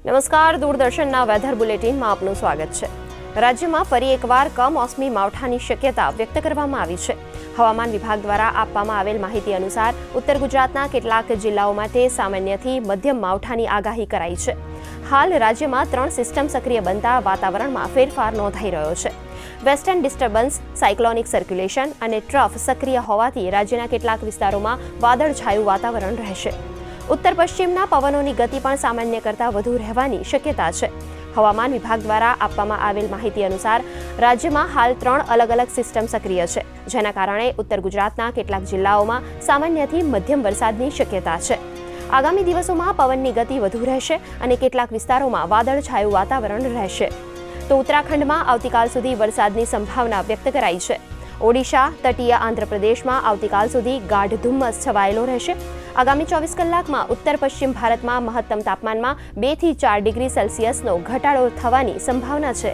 નમસ્કાર, દૂરદર્શનના વેધર બુલેટિનમાં આપનું સ્વાગત છે। રાજ્યમાં ફરી એકવાર કમોસમી માવઠાની શક્યતા વ્યક્ત કરવામાં આવી છે। હવામાન વિભાગ દ્વારા આપવામાં આવેલ માહિતી અનુસાર ઉત્તર ગુજરાતના કેટલાક જિલ્લાઓ માટે સામાન્યથી મધ્યમ માવઠાની આગાહી કરાઈ છે। હાલ રાજ્યમાં 3 સિસ્ટમ સક્રિય બનતા વાતાવરણમાં ફેરફાર નોંધાઈ રહ્યો છે। વેસ્ટર્ન ડિસ્ટર્બન્સ, સાયક્લોનિક સર્ક્યુલેશન અને ટ્રફ સક્રિય હોવાથી રાજ્યના કેટલાક વિસ્તારોમાં વાદળછાયું વાતાવરણ રહેશે। ઉત્તર પશ્ચિમના પવનોની ગતિ પણ સામાન્ય કરતાં વધુ રહેવાની શક્યતા છે। હવામાન વિભાગ દ્વારા આપવામાં આવેલ માહિતી અનુસાર રાજ્યમાં હાલ 3 અલગ અલગ સિસ્ટમ સક્રિય છે, જેના કારણે ઉત્તર ગુજરાતના કેટલાક જિલ્લાઓમાં સામાન્યથી મધ્યમ વરસાદની શક્યતા છે। આગામી દિવસોમાં પવનની ગતિ વધુ રહેશે અને કેટલાક વિસ્તારોમાં વાદળછાયું વાતાવરણ રહેશે। તો ઉત્તરાખંડમાં આવતીકાલ સુધી વરસાદની સંભાવના વ્યક્ત કરાઈ છે। ઓડિશા, તટીય આંધ્રપ્રદેશમાં આવતીકાલ સુધી ગાઢ ધુમ્મસ છવાયેલો રહેશે। આગામી 24 કલાકમાં ઉત્તર પશ્ચિમ ભારતમાં મહત્તમ તાપમાનમાં 2 થી 4 ડિગ્રી સેલ્સિયસનો ઘટાડો થવાની સંભાવના છે।